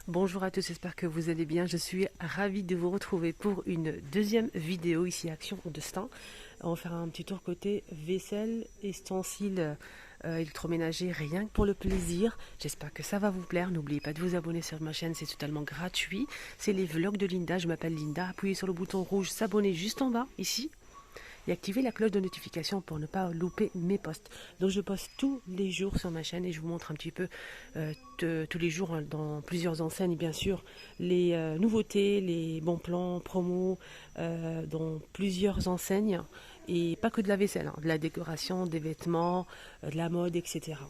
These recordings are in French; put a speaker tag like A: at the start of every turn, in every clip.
A: Bonjour à tous, j'espère que vous allez bien. Je suis ravie de vous retrouver pour une deuxième vidéo ici Action Destin. On va faire un petit tour côté vaisselle, ustensiles électroménager, rien que pour le plaisir. J'espère que ça va vous plaire. N'oubliez pas de vous abonner sur ma chaîne, c'est totalement gratuit. C'est les vlogs de Linda, je m'appelle Linda. Appuyez sur le bouton rouge s'abonner juste en bas, ici. Et activez la cloche de notification pour ne pas louper mes posts. Donc je poste tous les jours sur ma chaîne et je vous montre un petit peu tous les jours dans plusieurs enseignes bien sûr les nouveautés, les bons plans, promos dans plusieurs enseignes et pas que de la vaisselle, de la décoration, des vêtements, de la mode, etc.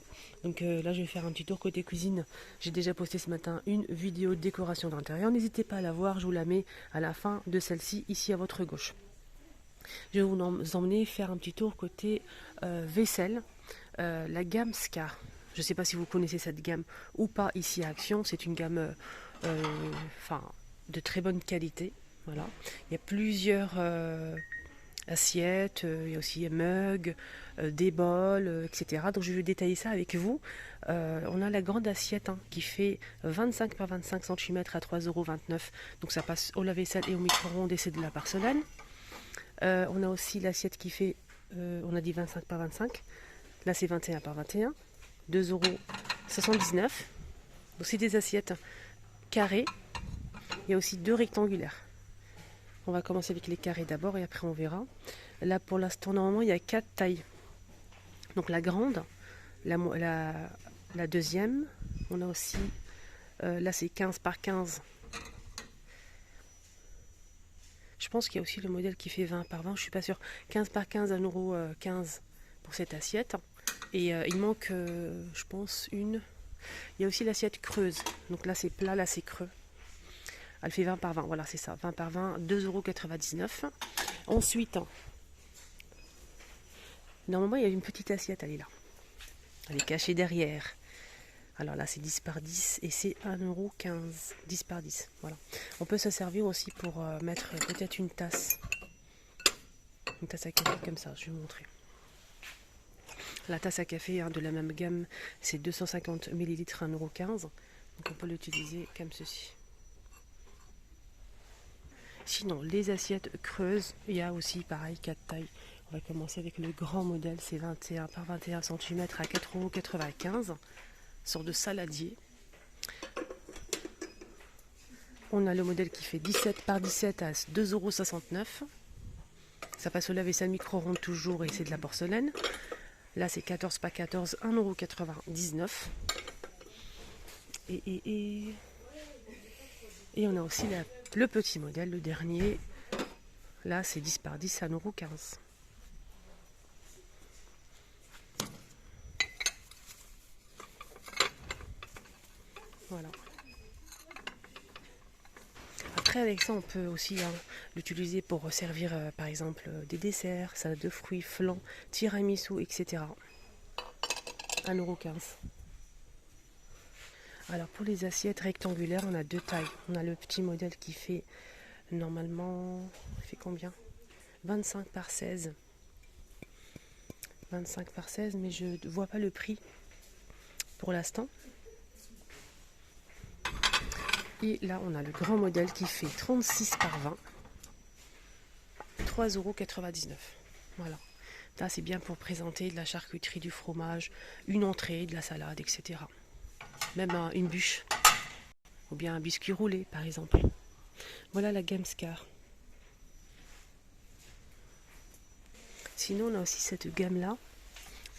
A: Donc là je vais faire un petit tour côté cuisine. J'ai déjà posté ce matin une vidéo de décoration d'intérieur. N'hésitez pas à la voir, je vous la mets à la fin de celle-ci ici à votre gauche. Je vais vous emmener faire un petit tour côté vaisselle, la gamme Scar. Je ne sais pas si vous connaissez cette gamme ou pas ici à Action. C'est une gamme de très bonne qualité. Voilà. Il y a plusieurs assiettes, il y a aussi mugs, des bols, etc. Donc je vais détailler ça avec vous. On a la grande assiette qui fait 25 par 25 cm à 3,29 €. Donc ça passe au lave-vaisselle et au micro-ondes et c'est de la porcelaine. On a aussi l'assiette qui fait, on a dit 25 par 25. Là, c'est 21 par 21. 2,79 €. Donc, c'est des assiettes carrées. Il y a aussi deux rectangulaires. On va commencer avec les carrés d'abord et après on verra. Là, pour l'instant, normalement, il y a 4 tailles. Donc, la grande, la deuxième. On a aussi, là, c'est 15 par 15. Je pense qu'il y a aussi le modèle qui fait 20 par 20, je suis pas sûre. 15 par 15, 1,15 € pour cette assiette. Et il manque, je pense, une. Il y a aussi l'assiette creuse. Donc là, c'est plat, là, c'est creux. Elle fait 20 par 20, voilà, c'est ça. 20 par 20, 2,99 €. Ensuite, normalement, il y a une petite assiette, elle est là. Elle est cachée derrière. Alors là, c'est 10 par 10 et c'est 1,15 €. 10 par 10, voilà. On peut se servir aussi pour mettre peut-être une tasse. Une tasse à café comme ça, je vais vous montrer. La tasse à café de la même gamme, c'est 250 ml, 1,15 €. Donc on peut l'utiliser comme ceci. Sinon, les assiettes creuses, il y a aussi pareil 4 tailles. On va commencer avec le grand modèle, c'est 21 par 21 cm à 4,95 €. Sorte de saladier. On a le modèle qui fait 17 par 17 à 2,69 €. Ça passe au lave-vaisselle micro-ondes toujours et c'est de la porcelaine. Là c'est 14 par 14, 1,99 €. Et on a aussi le petit modèle, le dernier. Là c'est 10 par 10 à 1,15 €. Voilà. Après avec ça on peut aussi l'utiliser pour servir par exemple des desserts, salade de fruits, flan, tiramisu, etc. 1,15 €. Alors pour les assiettes rectangulaires on a deux tailles. On a le petit modèle qui fait normalement, il fait combien? 25 par 16. 25 par 16 mais je ne vois pas le prix pour l'instant. Et là, on a le grand modèle qui fait 36 par 20, 3,99 €. Voilà. Là, c'est bien pour présenter de la charcuterie, du fromage, une entrée, de la salade, etc. Même une bûche. Ou bien un biscuit roulé, par exemple. Voilà la gamme Scar. Sinon, on a aussi cette gamme-là.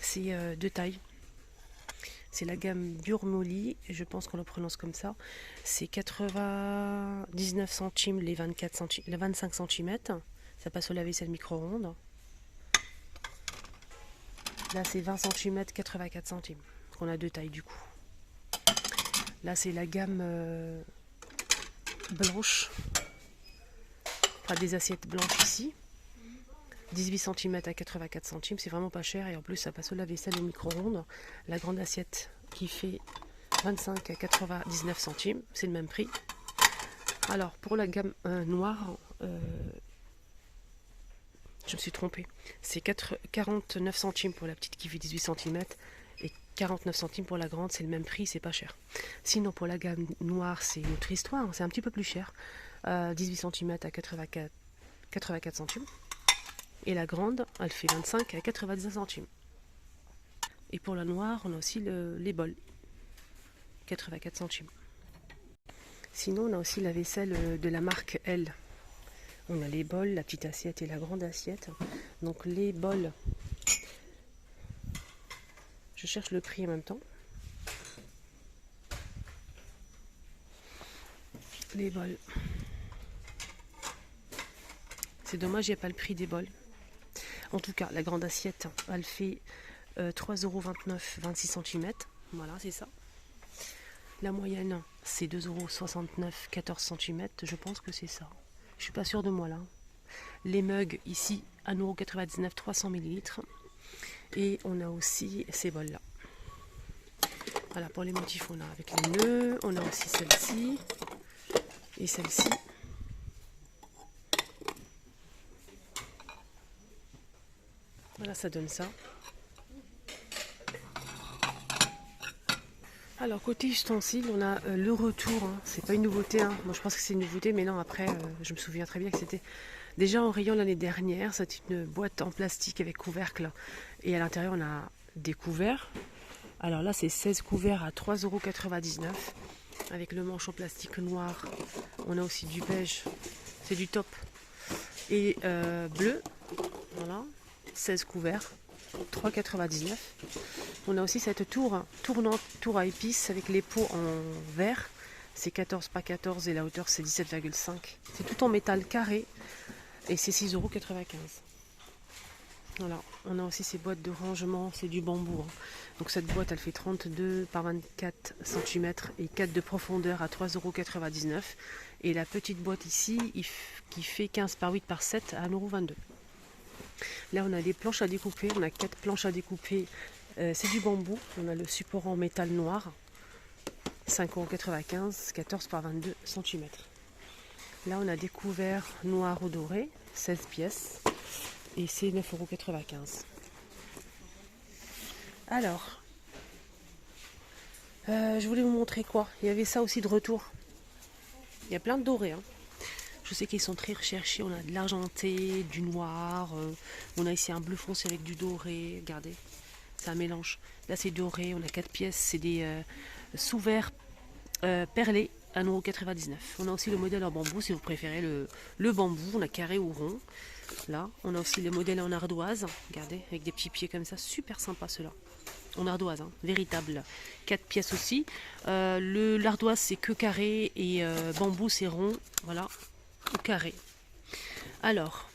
A: C'est deux tailles. C'est la gamme Burmoli, je pense qu'on le prononce comme ça. C'est 99 centimes les 25 cm. Ça passe au lave-vaisselle micro-ondes. Là, c'est 20 cm, 84 centimes. Donc on a deux tailles du coup. Là, c'est la gamme blanche. Enfin, des assiettes blanches ici. 18 cm à 84 centimes, c'est vraiment pas cher et en plus ça passe au lave-vaisselle et au micro-ondes. La grande assiette qui fait 25 à 99 centimes, c'est le même prix. Alors pour la gamme noire, je me suis trompée, c'est 49 centimes pour la petite qui fait 18 cm et 49 centimes pour la grande, c'est le même prix, c'est pas cher. Sinon pour la gamme noire, c'est une autre histoire, c'est un petit peu plus cher. 18 cm à 84 centimes. Et la grande, elle fait 25 à 90 centimes. Et pour la noire, on a aussi les bols, 84 centimes. Sinon, on a aussi la vaisselle de la marque L. On a les bols, la petite assiette et la grande assiette. Donc les bols, je cherche le prix en même temps. Les bols. C'est dommage, il n'y a pas le prix des bols. En tout cas, la grande assiette, elle fait 3,29 €, 26 cm. Voilà, c'est ça. La moyenne, c'est 2,69 €, 14 cm. Je pense que c'est ça. Je suis pas sûre de moi là. Les mugs, ici, 1,99 €, 300 ml. Et on a aussi ces bols là. Voilà, pour les motifs, on a avec les nœuds. On a aussi celle-ci. Et celle-ci. Voilà, ça donne ça. Alors côté ustensiles, on a le retour, hein. C'est pas une nouveauté, hein. Moi je pense que c'est une nouveauté, mais non, après je me souviens très bien que c'était déjà en rayon l'année dernière. C'est une boîte en plastique avec couvercle et à l'intérieur on a des couverts. Alors là c'est 16 couverts à 3,99 € avec le manche en plastique noir. On a aussi du beige, c'est du top, et bleu, voilà, 16 couverts, 3,99 €. On a aussi cette tournante, tour à épices avec les pots en verre. C'est 14 par 14 et la hauteur c'est 17,5. C'est tout en métal carré et c'est 6,95 €. Voilà, on a aussi ces boîtes de rangement, c'est du bambou, hein. Donc cette boîte elle fait 32 par 24 cm et 4 de profondeur à 3,99 €. Et la petite boîte ici qui fait 15 par 8 par 7 à 1,22 €. Là on a des planches à découper, on a 4 planches à découper, c'est du bambou, on a le support en métal noir, 5,95 €, 14 par 22 cm. Là on a des couverts noirs ou dorés, 16 pièces, et c'est 9,95 €. Alors, je voulais vous montrer quoi. Il y avait ça aussi de retour. Il y a plein de dorés, hein. Je sais qu'ils sont très recherchés. On a de l'argenté, du noir. On a ici un bleu foncé avec du doré. Regardez, c'est un mélange. Là, c'est doré. On a 4 pièces. C'est des sous-verts perlés, 1,99 €. On a aussi le modèle en bambou, si vous préférez le bambou. On a carré ou rond. Là, on a aussi le modèle en ardoise. Regardez, avec des petits pieds comme ça. Super sympa, ceux-là. En ardoise, hein, véritable. 4 pièces aussi. L'ardoise, c'est que carré. Et bambou, c'est rond. Voilà. Au carré. Alors,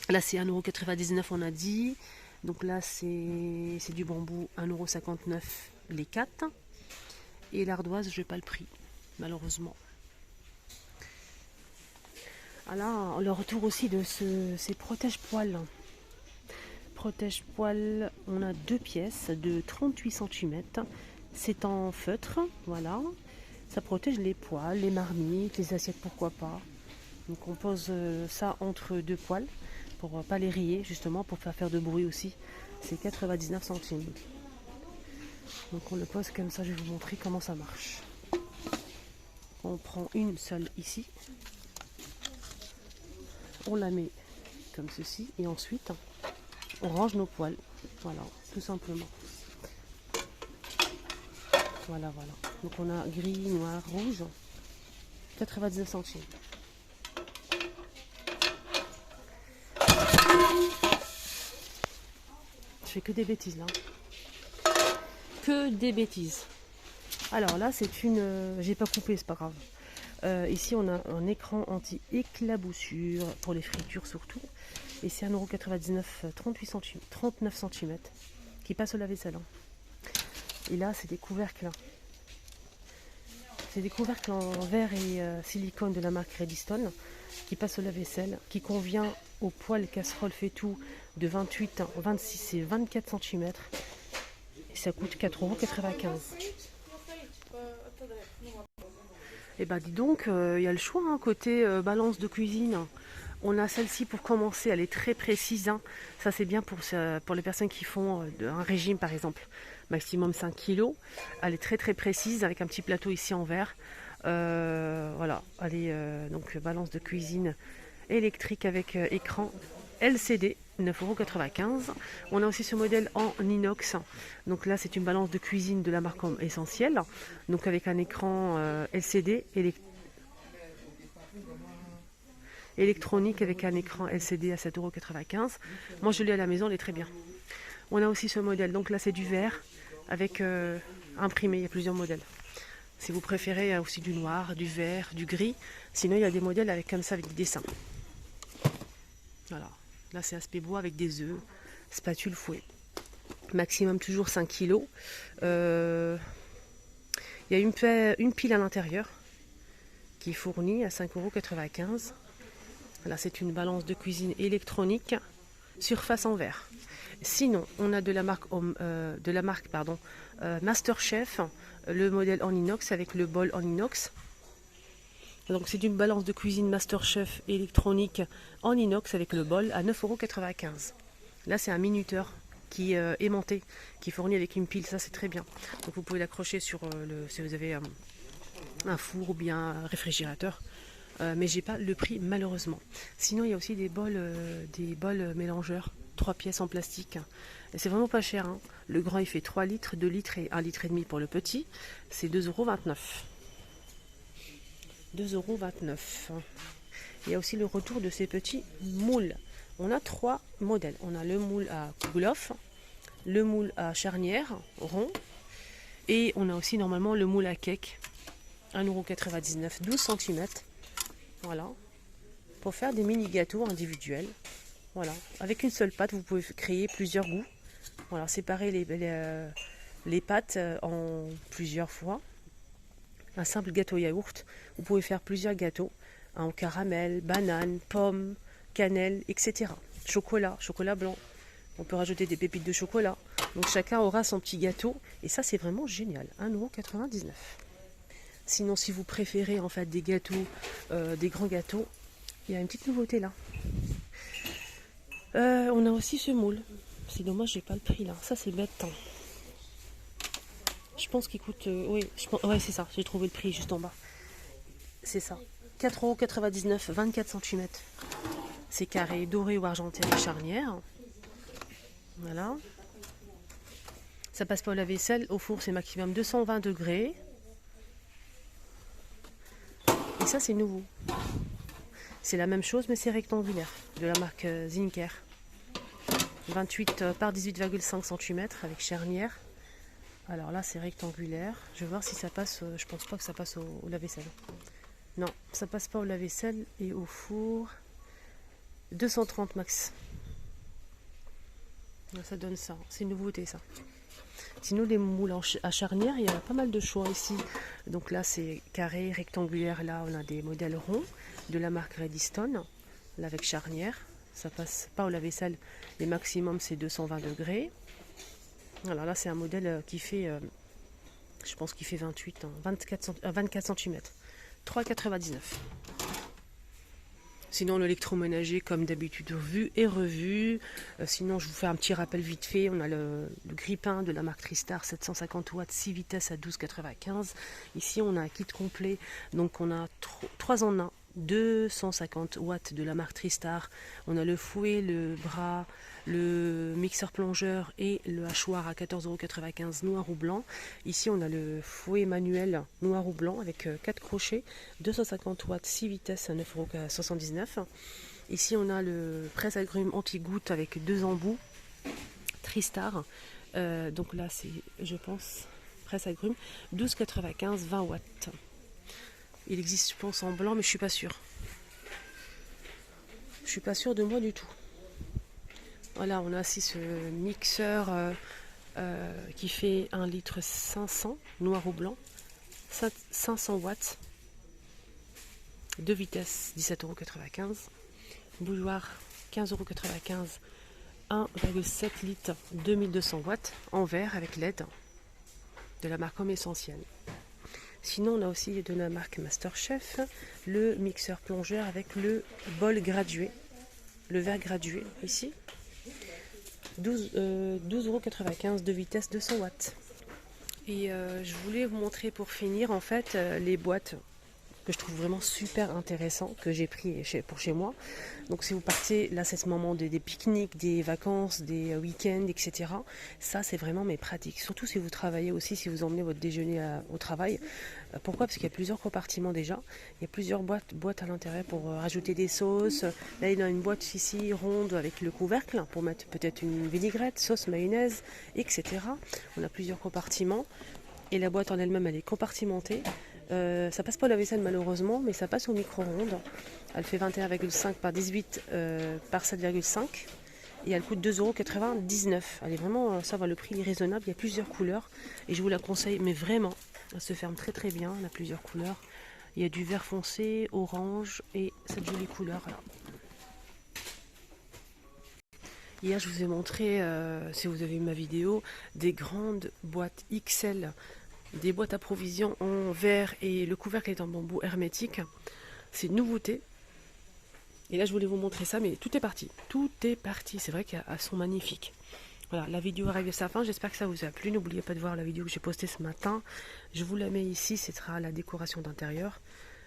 A: là c'est 1,99 €, on a dit. Donc là c'est du bambou, 1,59 € les 4. Et l'ardoise, je n'ai pas le prix, malheureusement. Alors, le retour aussi de ces protège-poils. Protège-poils, on a 2 pièces de 38 cm. C'est en feutre, voilà. Ça protège les poils, les marmites, les assiettes, pourquoi pas. Donc on pose ça entre 2 poils pour pas les rayer, justement, pour pas faire de bruit aussi. C'est 99 centimes. Donc on le pose comme ça, je vais vous montrer comment ça marche. On prend une seule ici. On la met comme ceci et ensuite on range nos poils. Voilà, tout simplement. Voilà, voilà. Donc on a gris, noir, rouge, 99 centimes. Je fais que des bêtises là. Que des bêtises. Alors là c'est une... j'ai pas coupé, c'est pas grave. Ici on a un écran anti-éclaboussure pour les fritures surtout. Et c'est 1,99 €, 39 cm qui passe au lave-vaisselle. Et là c'est des couvercles. C'est des couvercles en verre et silicone de la marque Redstone qui passent au lave-vaisselle, qui convient au poêle casserole fait tout de 28, 26 et 24 cm. Et ça coûte 4,95 €. Et bah dis donc, il y a le choix, hein, côté balance de cuisine. On a celle-ci pour commencer, elle est très précise, hein. Ça c'est bien pour les personnes qui font un régime par exemple, maximum 5 kg. Elle est très précise avec un petit plateau ici en verre. Voilà, elle est donc balance de cuisine électrique avec écran LCD, 9,95 €. On a aussi ce modèle en inox. Donc là, c'est une balance de cuisine de la marque Essentiel. Donc avec un écran LCD électronique avec un écran LCD à 7,95 €. Moi, je l'ai à la maison, elle est très bien. On a aussi ce modèle. Donc là, c'est du verre avec imprimé. Il y a plusieurs modèles. Si vous préférez, il y a aussi du noir, du vert, du gris. Sinon, il y a des modèles avec comme ça, avec des dessins. Voilà. Là, c'est aspect bois avec des œufs, spatule, fouet. Maximum toujours 5 kg. Il y a une pile à l'intérieur qui est fournie à 5,95 €. Là, c'est une balance de cuisine électronique, surface en verre. Sinon, on a de la marque MasterChef, le modèle en inox avec le bol en inox. Donc c'est une balance de cuisine MasterChef électronique en inox avec le bol à 9,95 €. Là, c'est un minuteur qui est aimanté, qui est fourni avec une pile. Ça, c'est très bien. Donc vous pouvez l'accrocher sur si vous avez un four ou bien un réfrigérateur. Mais j'ai pas le prix malheureusement. Sinon, il y a aussi des bols mélangeurs, 3 pièces en plastique. Et c'est vraiment pas cher, hein. Le grand, il fait 3 litres, 2 litres et 1,5 litre pour le petit. C'est 2,29 €. 2,29 €. Il y a aussi le retour de ces petits moules. On a 3 modèles. On a le moule à Kouglof, le moule à charnière rond et on a aussi normalement le moule à cake. 1,99 €, 12 cm. Voilà. Pour faire des mini gâteaux individuels. Voilà. Avec une seule pâte, vous pouvez créer plusieurs goûts. Voilà, séparer les pâtes en plusieurs fois. Un simple gâteau yaourt, vous pouvez faire plusieurs gâteaux en caramel, banane, pomme, cannelle, etc. Chocolat blanc. On peut rajouter des pépites de chocolat. Donc chacun aura son petit gâteau. Et ça, c'est vraiment génial. 1,99 €. Sinon, si vous préférez en fait des gâteaux, des grands gâteaux, il y a une petite nouveauté là. On a aussi ce moule. C'est dommage, j'ai pas le prix là. Ça, c'est bête. Hein. Je pense qu'il coûte... oui, ouais, c'est ça. J'ai trouvé le prix juste en bas. C'est ça. 4,99 €, 24 cm. C'est carré, doré ou argenté avec charnière. Voilà. Ça passe pas au lave-vaisselle. Au four, c'est maximum 220 degrés. Et ça, c'est nouveau. C'est la même chose, mais c'est rectangulaire. De la marque Zinker. 28 par 18,5 cm avec charnière. Alors là, c'est rectangulaire. Je vais voir si ça passe. Je pense pas que ça passe au lave-vaisselle. Non, ça passe pas au lave-vaisselle et au four. 230 max. Ça donne ça. C'est une nouveauté, ça. Sinon, les moules à charnière, il y a pas mal de choix ici. Donc là, c'est carré, rectangulaire. Là, on a des modèles ronds de la marque Redstone. Là, avec charnière. Ça passe pas au lave-vaisselle. Les maximum, c'est 220 degrés. Alors là, c'est un modèle qui fait, je pense qu'il fait 28, 24 cm. 3,99 €. Sinon, l'électroménager, comme d'habitude, vu et revu. Sinon, je vous fais un petit rappel vite fait. On a le grille-pain de la marque Tristar, 750 watts, 6 vitesses à 12,95 €. Ici, on a un kit complet. Donc, on a 3 en 1. 250 watts de la marque Tristar. On a le fouet, le bras, le mixeur plongeur et le hachoir à 14,95 € noir ou blanc. Ici, on a le fouet manuel noir ou blanc avec 4 crochets, 250 watts, 6 vitesses à 9,79 €. Ici, on a le presse-agrumes anti-goutte avec 2 embouts Tristar. Donc là, c'est, je pense, presse-agrumes, 12,95 €, 20 watts. Il existe, je pense, en blanc, mais je suis pas sûre. Je suis pas sûre de moi du tout. Voilà, on a aussi ce mixeur qui fait 1,5 litre noir ou blanc, 500 watts, 2 vitesses, 17,95 €. Bouilloire, 15,95 €, 1,7 litre, 2200 watts, en verre avec LED, de la marque Homme Essentiel. Sinon, on a aussi de la marque MasterChef le mixeur plongeur avec le bol gradué, le verre gradué ici. 12,95 € de vitesse 200 watts. Et je voulais vous montrer pour finir en fait les boîtes que je trouve vraiment super intéressant, que j'ai pris pour chez moi. Donc si vous partez, là c'est ce moment des pique-niques, des vacances, des week-ends, etc. Ça c'est vraiment mes pratiques. Surtout si vous travaillez aussi, si vous emmenez votre déjeuner au travail. Pourquoi? Parce qu'il y a plusieurs compartiments déjà. Il y a plusieurs boîtes à l'intérieur pour rajouter des sauces. Là il y a une boîte ici ronde avec le couvercle pour mettre peut-être une vinaigrette, sauce, mayonnaise, etc. On a plusieurs compartiments. Et la boîte en elle-même elle est compartimentée. Ça passe pas au lave-vaisselle malheureusement, mais ça passe au micro-ondes. Elle fait 21,5 par 18 par 7,5 et elle coûte 2,99 €. Elle est vraiment, ça va, le prix est raisonnable. Il y a plusieurs couleurs et je vous la conseille, mais vraiment, elle se ferme très très bien. Elle a plusieurs couleurs. Il y a du vert foncé, orange et cette jolie couleur là. Hier, je vous ai montré, si vous avez vu ma vidéo, des grandes boîtes XL. Des boîtes à provisions en verre et le couvercle est en bambou hermétique. C'est une nouveauté. Et là, je voulais vous montrer ça, mais tout est parti. Tout est parti. C'est vrai qu'elles sont magnifiques. Voilà, la vidéo arrive à sa fin. J'espère que ça vous a plu. N'oubliez pas de voir la vidéo que j'ai postée ce matin. Je vous la mets ici. Ce sera la décoration d'intérieur.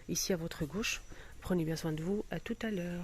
A: Ici à votre gauche. Prenez bien soin de vous. À tout à l'heure.